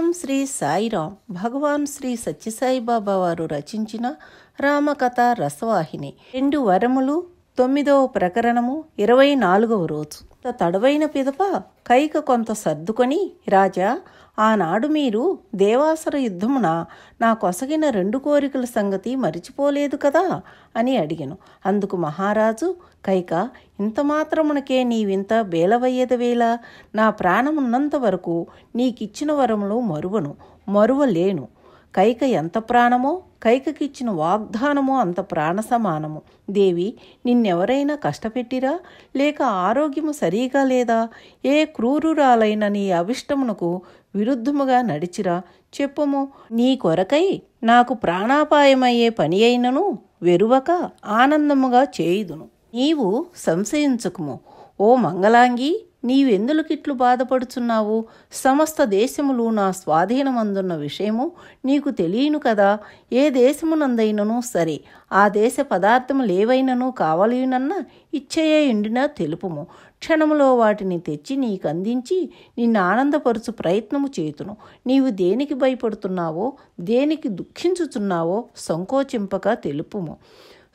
ఓం శ్రీ సాయిరాం. భగవాన్ శ్రీ సత్యసాయిబాబా వారు రచించిన రామకథ రసవాహిని 2 వరములు 9వ ప్రకరణము 24వ రోజు. తడవైన పిదప కైక కొంత సర్దుకొని, రాజా, ఆనాడు మీరు దేవాసుర యుద్ధమున నా కొసగిన 2 కోరికల సంగతి మరిచిపోలేదు కదా అని అడిగెను. అందుకు మహారాజు, కైక, ఇంత మాత్రమునకే నీవింత బేలవయ్యేదవేళ? నా ప్రాణమున్నంత వరకు నీకిచ్చిన వరములు మరువలేను. కైక ఎంత ప్రాణమో, కైకకిచ్చిన వాగ్దానమో అంత ప్రాణ సమానము. దేవి, నిన్నెవరైనా కష్టపెట్టిరా? లేక ఆరోగ్యము సరిగా లేదా? ఏ క్రూరురాలైన నీ అవిష్టమునకు విరుద్ధముగా నడిచిరా? చెప్పుము. నీ కొరకై నాకు ప్రాణాపాయమయ్యే పని అయినను వెరువక ఆనందముగా చేయుదును. నీవు సంశయించుకుము. ఓ మంగళాంగి, నీవెందులకిట్లు బాధపడుచున్నావు? సమస్త దేశములు నా స్వాధీనమందున్న విషయము నీకు తెలియను కదా. ఏ దేశమునందైనను సరే, ఆ దేశ పదార్థములేవైనను కావలియునన్నా ఇచ్చయే ఇండినా తెలుపుము. క్షణములో వాటిని తెచ్చి నీకు అందించి నిన్ను ఆనందపరుచు ప్రయత్నము చేతును. నీవు దేనికి భయపడుతున్నావో, దేనికి దుఃఖించుచున్నావో సంకోచింపక తెలుపుము.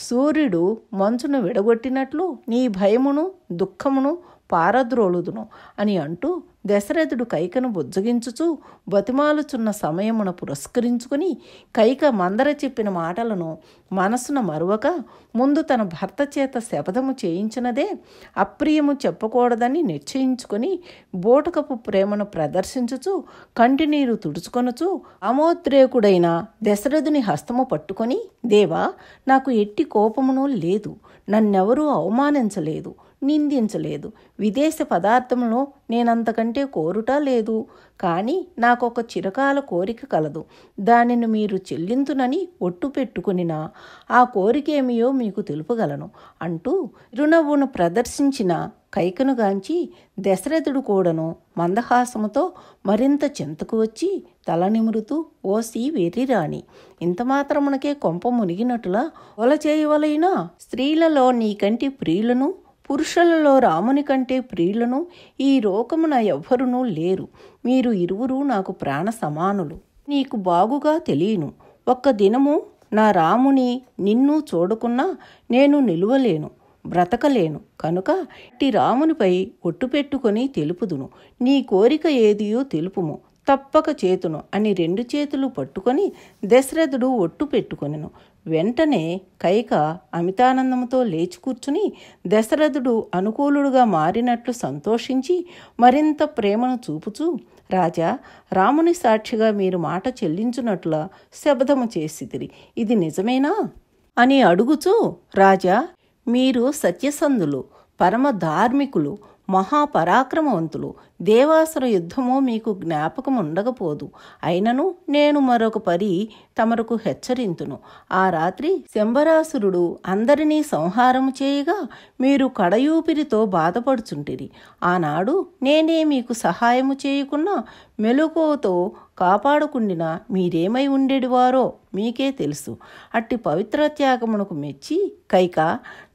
సూర్యుడు మంచును విడగొట్టినట్లు నీ భయమును దుఃఖమును పారద్రోలుదును అని అంటూ దశరథుడు కైకను బుజ్జగించుచూ బతిమాలుచున్న సమయమున పురస్కరించుకుని, కైక మందర చెప్పిన మాటలను మనసున మరువక ముందు తన భర్త చేత శపథము చేయించినదే అప్రియము చెప్పకూడదని నిశ్చయించుకొని బోటకపు ప్రేమను ప్రదర్శించుచు కంటినీరు తుడుచుకొనుచు అమోద్రేకుడైన దశరథుని హస్తము పట్టుకొని, దేవా, నాకు ఎట్టి కోపమును లేదు. నన్నెవరూ అవమానించలేదు, నిందించలేదు. విదేశ పదార్థములో నేనంతకంటే కోరుట లేదు. కానీ నాకొక చిరకాల కోరిక కలదు. దానిని మీరు చెల్లింతునని ఒట్టు పెట్టుకునినా ఆ కోరికేమియో మీకు తెలుపగలను అంటూ చిరునవ్వును ప్రదర్శించిన కైకనుగాంచి దశరథుడు కూడాను మందహాసముతో మరింత చెంతకు వచ్చి తల నిమురుతూ, ఓసి వెర్రిరాణి, ఇంత మాత్రమునకే కొంప మునిగినట్టులా ఒల చేయవలైనా? స్త్రీలలో నీకంటి ప్రియులను, పురుషులలో రాముని కంటే ప్రియులను ఈ లోకమున ఎవ్వరునూ లేరు. మీరు ఇరువురు నాకు ప్రాణ సమానులు. నీకు బాగుగా తెలియను. ఒక్క దినము నా రాముని నిన్ను చూడకున్నా నేను నిలువలేను, బ్రతకలేను. కనుక ఇట్టి రామునిపై ఒట్టు పెట్టుకొని తెలుపుదును. నీ కోరిక ఏదియో తెలుపుము, తప్పక చేతును అని 2 చేతులు పట్టుకొని దశరథుడు ఒట్టు పెట్టుకొనెను. వెంటనే కైక అమితానందముతో లేచి కూర్చుని దశరథుడు అనుకూలుడుగా మారినట్లు సంతోషించి మరింత ప్రేమను చూపుచూ, రాజా, రాముని సాక్షిగా మీరు మాట చెల్లించున్నట్ల శపథము చేసితిరి. ఇది నిజమేనా అని అడుగుచూ, రాజా, మీరు సత్యసంధులు, పరమ ధార్మికులు, మహాపరాక్రమవంతులు. దేవాసుర యుద్ధము మీకు జ్ఞాపకం ఉండకపోదు. అయినను నేను మరొక పరి తమరకు హెచ్చరింతును. ఆ రాత్రి శంబరాసురుడు అందరినీ సంహారము చేయగా మీరు కడయూపిరితో బాధపడుచుంటిరి. ఆనాడు నేనే మీకు సహాయము చేయకున్నా మెలకువతో కాపాడుకుండినా మీరేమై ఉండేడివారో మీకే తెలుసు. అట్టి పవిత్ర త్యాగమునకు మెచ్చి కైక,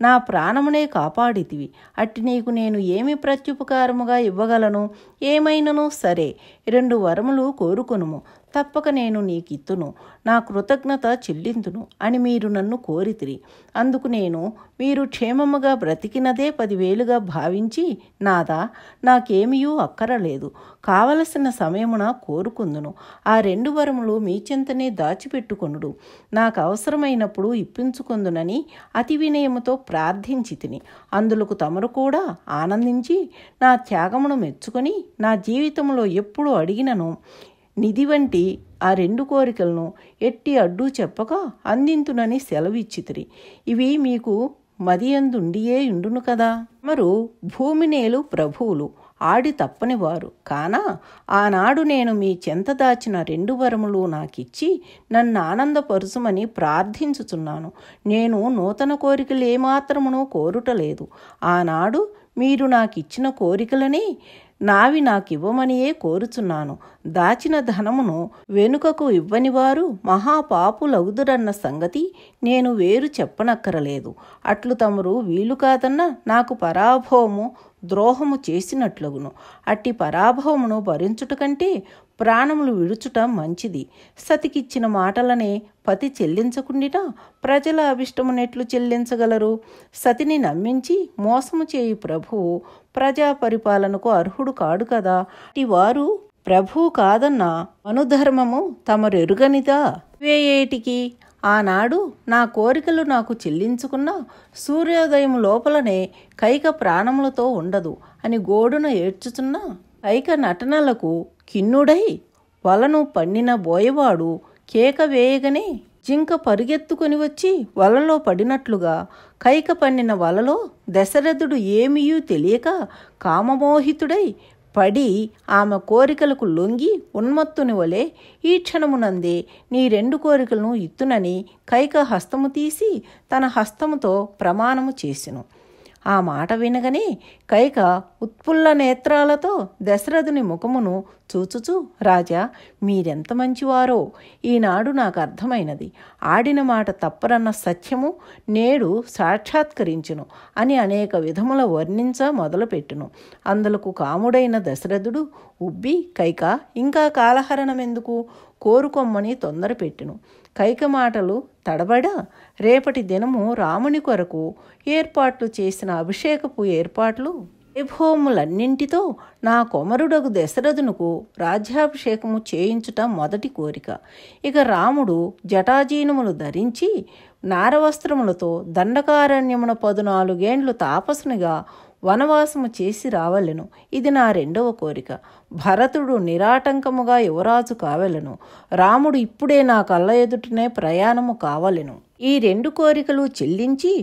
నా ప్రాణమునే కాపాడితివి. అట్టి నీకు నేను ఏమి ప్రత్యుపకారముగా ఇవ్వగలను? ఏమైనను సరే 2 వరములు కోరుకొనుము, తప్పక నేను నీకిత్తును. నా కృతజ్ఞత చెల్లింతును అని మీరు నన్ను కోరితిరి. అందుకు నేను మీరు క్షేమముగా బ్రతికినదే 10,000గా భావించి, నాదా, నాకేమీయూ అక్కరలేదు, కావలసిన సమయమున కోరుకుందును. ఆ 2 వరములు మీ చెంతనే దాచిపెట్టుకొనుడు. నాకు అవసరమైనప్పుడు ఇప్పించుకొందునని అతి వినయముతో ప్రార్థించి తిని. అందులకు తమరు కూడా ఆనందించి నా త్యాగమును మెచ్చుకొని నా జీవితంలో ఎప్పుడు అడిగినను నిధి వంటి ఆ 2 కోరికలను ఎట్టి అడ్డు చెప్పక అందింతునని సెలవిచ్చితిరి. ఇవి మీకు మదియందుండియే ఉండును కదా. మరు భూమినేలు ప్రభువులు, ఆడి తప్పనివారు కానా ఆనాడు నేను మీ చెంత దాచిన 2 వరములు నాకిచ్చి నన్ను ఆనందపరుచుమని ప్రార్థించుచున్నాను. నేను నూతన కోరికలు ఏమాత్రమునూ కోరుటలేదు. ఆనాడు మీరు నాకిచ్చిన కోరికలనే నావి నాకివ్వమనియే కోరుచున్నాను. దాచిన ధనమును వెనుకకు ఇవ్వనివారు మహాపాపులగుదురన్న సంగతి నేను వేరు చెప్పనక్కరలేదు. అట్లు తమరు వీలు కాదన్న నాకు పరాభవము ద్రోహము చేసినట్లగును. అట్టి పరాభవమును భరించుట కంటే ప్రాణములు విడుచుట మంచిది. సతికిచ్చిన మాటలనే పతి చెల్లించకుండినా ప్రజల అభిష్టమునెట్లు చెల్లించగలరు? సతిని నమ్మించి మోసము చేయి ప్రభువు ప్రజా పరిపాలనకు అర్హుడు కాడు కదా. వారు ప్రభువు కాదన్న అనుధర్మము తమరెరుగనిదా? వేయేటికి ఆనాడు నా కోరికలు నాకు చెల్లించుకున్న సూర్యోదయం లోపలనే కైక ప్రాణములతో ఉండదు అని గోడున ఏడ్చుచున్న కైక నటనలకు కిన్నుడై వలను పన్నిన బోయవాడు కేక వేయగనే జింక పరుగెత్తుకొని వచ్చి వలలో పడినట్లుగా కైక పన్నిన వలలో దశరథుడు ఏమీయూ తెలియక కామమోహితుడై పడి ఆమె కోరికలకు లొంగి ఉన్మత్తుని వలె ఈ క్షణమునందే నీ 2 కోరికలను ఇత్తునని కైక హస్తము తీసి తన హస్తముతో ప్రమాణము చేసెను. ఆ మాట వినగనే కైక ఉత్పుల్ల నేత్రాలతో దశరథుని ముఖమును చూచుచూ, రాజా, మీరెంత మంచివారో ఈనాడు నాకు అర్థమైనది. ఆడిన మాట తప్పరన్న సత్యము నేడు సాక్షాత్కరించును అని అనేక విధముల వర్ణించ మొదలుపెట్టును. అందులకు కాముడైన దశరథుడు ఉబ్బి, కైక, ఇంకా కాలహరణమెందుకు, కోరుకొమ్మని తొందర పెట్టెను. కైక మాటలు తడబడ రేపటి దినము రాముని కొరకు ఏర్పాట్లు చేసిన అభిషేకపు ఏర్పాట్లు వైభవములన్నింటితో నా కొమరుడగు దశరథునకు రాజ్యాభిషేకము చేయించుట మొదటి కోరిక. ఇక రాముడు జటాజీనములు ధరించి నారవస్త్రములతో దండకారణ్యమున 14 ఏండ్లు తాపసునిగా వనవాసము చేసి రావలెను. ఇది నా 2వ కోరిక. భరతుడు నిరాటంకముగా యువరాజు కావలెను. రాముడు ఇప్పుడే నా కళ్ళ ఎదుటనే ప్రయాణము కావలెను. ఈ 2 కోరికలు చెల్లించి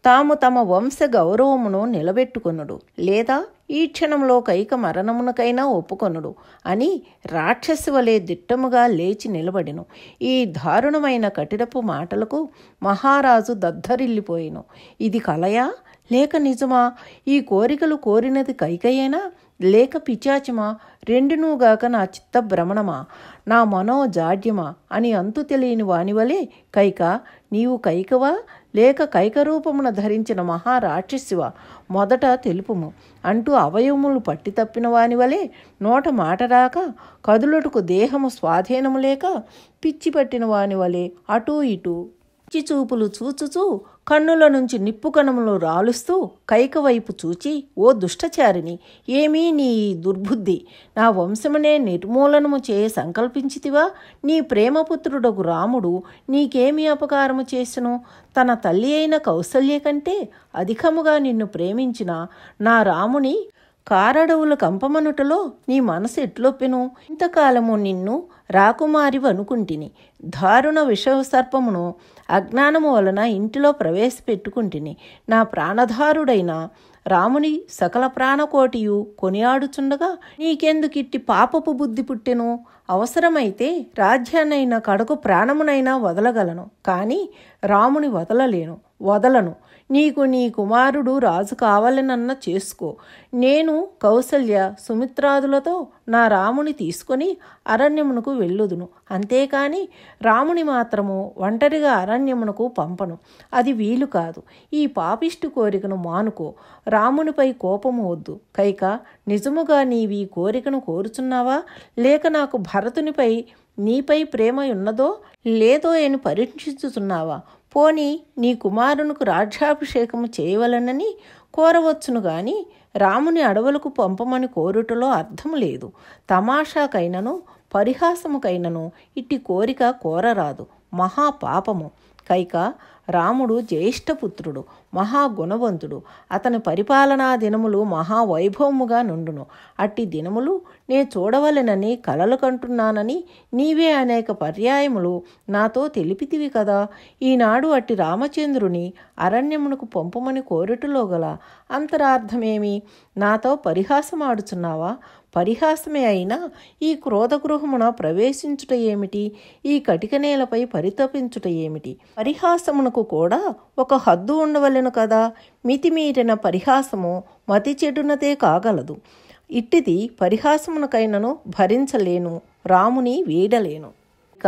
తాము తమ వంశ గౌరవమును నిలబెట్టుకొనుడు, లేదా ఈ క్షణంలో కైక మరణమునకైనా ఒప్పుకొనుడు అని రాక్షసి వలె దిట్టముగా లేచి నిలబడెను. ఈ దారుణమైన కఠినపు మాటలకు మహారాజు దద్దరిల్లిపోయెను. ఇది కలయా లేక నిజమా? ఈ కోరికలు కోరినది కైకయేనా లేక పిచాచమా? రెండునూగాక నా చిత్త భ్రమణమా, నా మనోజాడ్యమా అని అంతు తెలియని వానివలే, కైక, నీవు కైకవా లేక కైకరూపమున ధరించిన మహారాక్షసివా? మొదట తెలుపుము అంటూ అవయవములు పట్టి తప్పిన వానివలే నోట మాట రాక కదులుటకు దేహము స్వాధీనము లేక పిచ్చి పట్టిన వానివలే అటూ ఇటూ చూపులు చూచుచూ కన్నుల నుంచి నిప్పు కణములు రాలుస్తూ కైక వైపు చూచి, ఓ దుష్టచారిని, ఏమీ నీ దుర్బుద్ధి? నా వంశమునే నిర్మూలనము చేయ సంకల్పించితివా? నీ ప్రేమపుత్రుడగు రాముడు నీకేమి అపకారము చేసెను? తన తల్లి అయిన కౌసల్య కంటే అధికముగా నిన్ను ప్రేమించిన నా రాముని కారడవుల కంపమనుటలో నీ మనసు ఎట్లొప్పెను? ఇంతకాలము నిన్ను రాకుమారివి అనుకుంటిని. దారుణ విషసర్పమును అజ్ఞానము వలన ఇంటిలో ప్రవేశపెట్టుకుంటిని. నా ప్రాణధారుడైన రాముని సకల ప్రాణకోటియు కొనియాడుచుండగా నీకెందుకిట్టి పాపపు బుద్ధి పుట్టెను? అవసరమైతే రాజ్యాన్నైనా కడకు ప్రాణమునైనా వదలగలను, కానీ రాముని వదలను. నీకు నీ కుమారుడు రాజు కావాలనన్న చేసుకో. నేను కౌసల్య సుమిత్రాదులతో నా రాముని తీసుకొని అరణ్యమునకు వెళ్ళుదును. అంతేకాని రాముని మాత్రము ఒంటరిగా అరణ్యమునకు పంపను. అది వీలు కాదు. ఈ పాపిష్టి కోరికను మానుకో. రామునిపై కోపము వద్దు. కైక, నిజముగా నీవీ కోరికను కోరుచున్నావా లేక నాకు భరతునిపై నీపై ప్రేమ ఉన్నదో లేదో అని పరీక్షించుతున్నావా? పోని నీ కుమారునికి రాజ్యాభిషేకము చేయవలనని కోరవచ్చును గాని రాముని అడవులకు పంపమని కోరుటలో అర్థం లేదు. తమాషాకైనను పరిహాసముకైనను ఇట్టి కోరిక కోరరాదు, మహాపాపము. కైక, రాముడు జ్యేష్ఠపుత్రుడు, మహాగుణవంతుడు. అతని పరిపాలనా దినములు మహావైభవముగా నుండును. అట్టి దినములు నే చూడవలెనని కలలు కంటున్నానని నీవే అనేక పర్యాయములు నాతో తెలిపితివి కదా. ఈనాడు అట్టి రామచంద్రుని అరణ్యమునకు పంపమని కోరుటలో గల అంతరార్థమేమి? నాతో పరిహాసమాడుచున్నావా? పరిహాసమే అయినా ఈ క్రోధగృహమున ప్రవేశించుట ఏమిటి? ఈ కటిక నేలపై పరితపించుట ఏమిటి? పరిహాసమునకు కూడా ఒక హద్దు ఉండవలెను కదా. మితిమీరిన పరిహాసము మతి చెడునదే కాగలదు. ఇట్టిది పరిహాసమునకైనను భరించలేను, రాముని వీడలేను. ఇక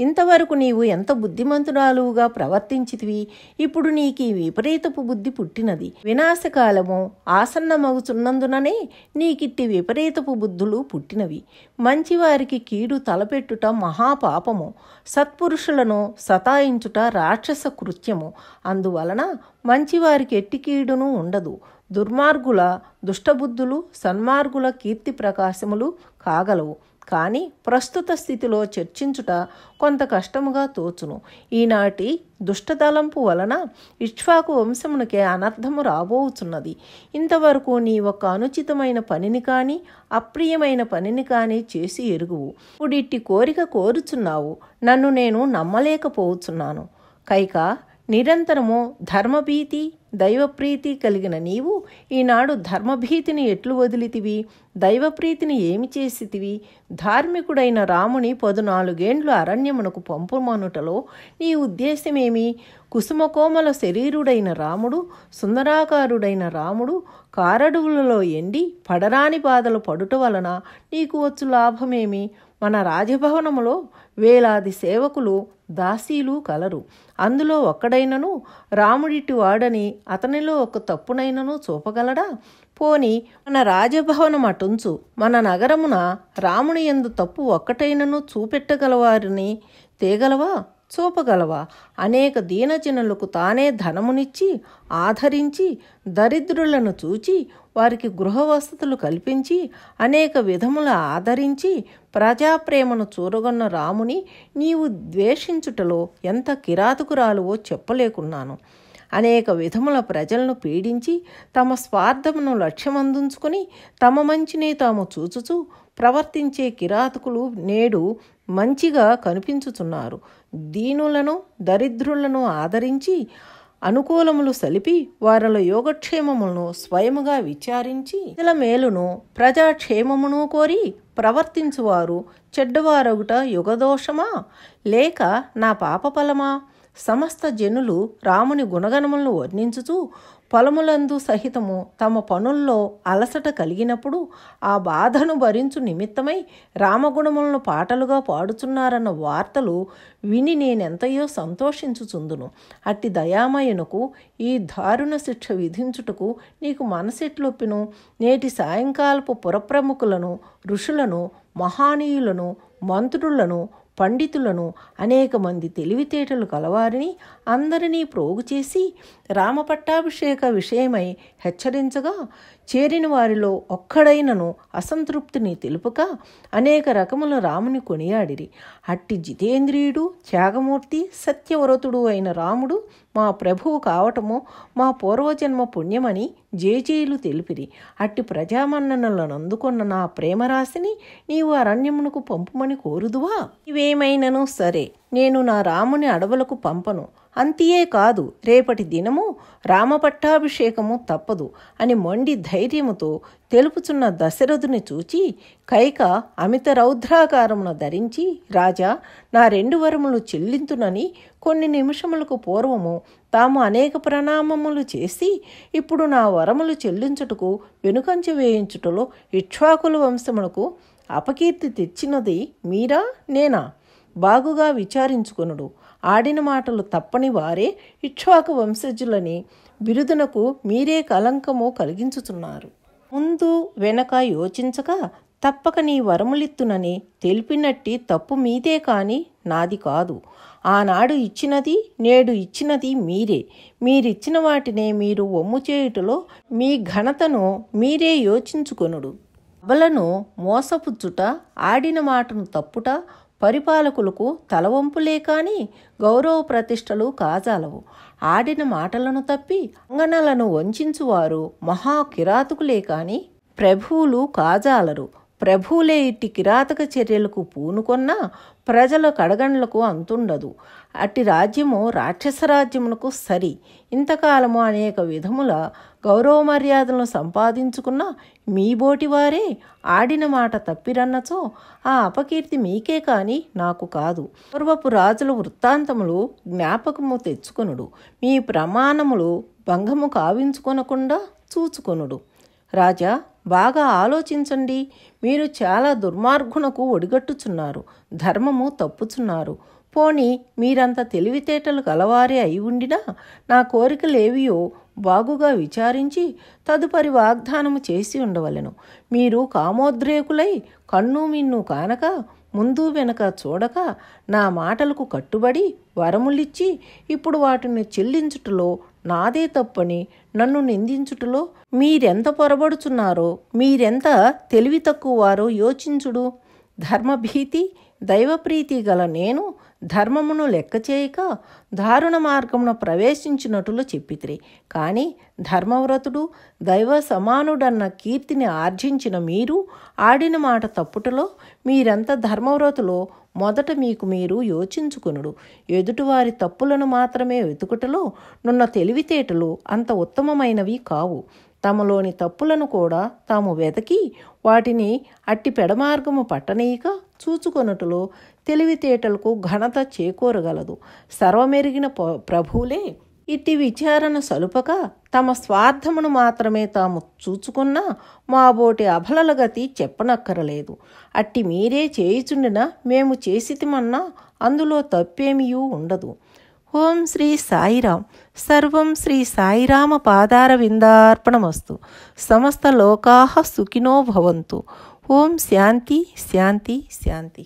ఇంతవరకు నీవు ఎంత బుద్ధిమంతురాలుగా ప్రవర్తించితివి, ఇప్పుడు నీకు ఈ విపరీతపు బుద్ధి పుట్టినది. వినాశకాలము ఆసన్నమగుచున్నందుననే నీకిట్టి విపరీతపు బుద్ధులు పుట్టినవి. మంచివారికి కీడు తలపెట్టుట మహాపాపము, సత్పురుషులను సతాయించుట రాక్షస కృత్యము. అందువలన మంచివారికి ఎట్టి కీడును ఉండదు. దుర్మార్గుల దుష్టబుద్ధులు సన్మార్గుల కీర్తి ప్రకాశములు కాగలవు. కానీ ప్రస్తుత స్థితిలో చర్చించుట కొంత కష్టముగా తోచును. ఈనాటి దుష్టతలంపు వలన ఇక్ష్వాకు వంశమునకే అనర్థము రాబోచున్నది. ఇంతవరకు నీ ఒక అనుచితమైన పనిని కానీ అప్రియమైన పనిని కానీ చేసి ఎరుగువు. ఇప్పుడిట్టి కోరిక కోరుచున్నావు, నన్ను నేను నమ్మలేకపోవచ్చున్నాను. కైక, నిరంతరము ధర్మభీతి దైవప్రీతి కలిగిన నీవు ఈనాడు ధర్మభీతిని ఎట్లు వదిలితివి? దైవప్రీతిని ఏమి చేసితివి? ధార్మికుడైన రాముని 14 అరణ్యమునకు పంపుమనుటలో నీ ఉద్దేశమేమి? కుసుమకోమల శరీరుడైన రాముడు, సుందరాకారుడైన రాముడు కారడువులలో ఎండి పడరాని బాధలు పడుట వలన నీకు వచ్చు లాభమేమి? మన రాజభవనములో వేలాది సేవకులు దాసీలు కలరు. అందులో ఒక్కడైనను రాముడిటి వాడని అతనిలో ఒక తప్పునైనను చూపగలడా? పోని మన రాజభవనం అటుంచు, మన నగరమున రాముని యందు తప్పు ఒక్కటైనను చూపెట్టగలవారిని తేగలవా? చూపగలవా? అనేక దీనజనులకు తానే ధనమునిచ్చి ఆదరించి దరిద్రులను చూచి వారికి గృహవసతులు కల్పించి అనేక విధముల ఆదరించి ప్రజాప్రేమను చూరగొన్న రాముని నీవు ద్వేషించుటలో ఎంత కిరాతకురాలువో చెప్పలేకున్నాను. అనేక విధముల ప్రజలను పీడించి తమ స్వార్థమును లక్ష్యమందుంచుకొని తమ మంచిని తాము చూచుచూ ప్రవర్తించే కిరాతకులు నేడు మంచిగా కనిపించుచున్నారు. దీనులను దరిద్రులను ఆదరించి అనుకూలములు సలిపి వారిల యోగక్షేమములను స్వయముగా విచారించి ఇతల మేలును ప్రజాక్షేమమును కోరి ప్రవర్తించువారు చెడ్డవారగుట యుగదోషమా లేక నా పాపఫలమా? సమస్త జనులు రాముని గుణగణములను వర్ణించుచూ పొలములందు సహితము తమ పనుల్లో అలసట కలిగినప్పుడు ఆ బాధను భరించు నిమిత్తమై రామగుణములను పాటలుగా పాడుచున్నారన్న వార్తలు విని నేనెంతయో సంతోషించుచుందును. అట్టి దయామయునకు ఈ దారుణ శిక్ష విధించుటకు నీకు మనసెట్లొప్పిను? నేటి సాయంకాలపు పురప్రముఖులను, ఋషులను, మహానీయులను, మంత్రులను, పండితులను, అనేక మంది తెలివితేటలు కలవారిని అందరినీ ప్రోగు చేసి రామపట్టాభిషేక విషయమై హెచ్చరించగా చేరిన వారిలో ఒక్కడైనను అసంతృప్తిని తెలుపక అనేక రకముల రాముని కొనియాడిరి. అట్టి జితేంద్రియుడు, త్యాగమూర్తి, సత్యవ్రతుడు అయిన రాముడు మా ప్రభువు కావటము మా పూర్వజన్మ పుణ్యమని జేజేలు తెలిపిరి. అట్టి ప్రజామన్ననలను అందుకున్న నా ప్రేమరాశిని నీవు అరణ్యమునకు పంపుమని కోరుదువా? ఇవేమైనను సరే, నేను నా రాముని అడవులకు పంపను. అంతియే కాదు, రేపటి దినము రామపట్టాభిషేకము తప్పదు అని మొండి ధైర్యముతో తెలుపుచున్న దశరథుని చూచి కైక అమిత రౌద్రాకారమును ధరించి, రాజా, నా 2 వరములు చెల్లింతునని కొన్ని నిమిషములకు పూర్వము తాము అనేక ప్రణామములు చేసి ఇప్పుడు నా వరములు చెల్లించుటకు వెనుకంచ వేయించుటలో ఇక్ష్వాకుల వంశమునకు అపకీర్తి తెచ్చినది మీరా నేనా? బాగుగా విచారించుకొనుడు. ఆడిన మాటలు తప్పని వారే ఇక్ష్వాకు వంశజులని బిరుదునకు మీరే కలంకము కలిగించుచున్నారు. ముందు వెనక యోచించక తప్పక నీ వరములిత్తునని తెలిపినట్టి తప్పు మీదే కాని నాది కాదు. ఆనాడు ఇచ్చినది నేడు ఇచ్చినది మీరే. మీరిచ్చిన వాటినే మీరు ఒమ్ము చేయుటలో మీ ఘనతను మీరే యోచించుకొనుడు. అబలను మోసపుచ్చుట, ఆడిన మాటను తప్పుట పరిపాలకులకు తలవంపులే కాని గౌరవ ప్రతిష్టలు కాజాలవు. ఆడిన మాటలను తప్పి అంగనలను వంచువారు మహా కిరాతకులే కాని ప్రభువులు కాజాలరు. ప్రభువులే ఇట్టి కిరాతక చర్యలకు పూనుకొన్నా ప్రజల కడగండ్లకు అంతుండదు. అట్టి రాజ్యము రాక్షసరాజ్యమునకు సరి. ఇంతకాలము అనేక విధముల గౌరవ మర్యాదలను సంపాదించుకున్న మీ బోటివారే ఆడిన మాట తప్పిరన్నచో ఆ అపకీర్తి మీకే కాని నాకు కాదు. పూర్వపు రాజుల వృత్తాంతములు జ్ఞాపకము తెచ్చుకొనుడు. మీ ప్రమాణములు భంగము కావించుకొనకుండా చూచుకొనుడు. రాజా, బాగా ఆలోచించండి. మీరు చాలా దుర్మార్గునకు ఒడిగట్టుచున్నారు, ధర్మము తప్పుచున్నారు. పోని మీరంత తెలివితేటలు కలవారే అయి ఉండినా నా కోరికలేవియో బాగుగా విచారించి తదుపరి వాగ్దానము చేసి ఉండవలెను. మీరు కామోద్రేకులై కన్ను మిన్ను కానక ముందు వెనక చూడక నా మాటలకు కట్టుబడి వరములిచ్చి ఇప్పుడు వాటిని చెల్లించుటలో నాదే తప్పని నన్ను నిందించుటలో మీరెంత పొరబడుచున్నారో, మీరెంత తెలివి తక్కువారో యోచించుడు. ధర్మభీతి దైవప్రీతి గల నేను ధర్మమును లెక్క చేయక దారుణ మార్గమున ప్రవేశించినట్లు చెప్పితిరి. కానీ ధర్మవ్రతుడు దైవ సమానుడన్న కీర్తిని ఆర్జించిన మీరు ఆడిన మాట తప్పుటలో మీరెంత ధర్మవ్రతులో మొదట మీకు మీరు యోచించుకొనుడు. ఎదుటివారి తప్పులను మాత్రమే వెతుకుటలో నున్న తెలివితేటలు అంత ఉత్తమమైనవి కావు. తమలోని తప్పులను కూడా తాము వెతకి వాటిని అట్టి పెడమార్గము పట్టనీయక చూచుకొనుటలో తెలివితేటలకు ఘనత చేకూరగలదు. సర్వమెరిగిన ప్రభువులే ఇట్టి విచారణ సలుపక తమ స్వార్థమును మాత్రమే తాము చూచుకున్న మాబోటి అబలల గతి చెప్పనక్కరలేదు. అట్టి మీరే చేయుచుండిన మేము చేసితిమన్నా అందులో తప్పేమియూ ఉండదు. ఓం శ్రీ సాయిరాం. సర్వం శ్రీ సాయిరామ పాదార విందార్పణమస్తు. సమస్త లోకాః సుఖినో భవంతు. ఓం శాంతి శాంతి శాంతి.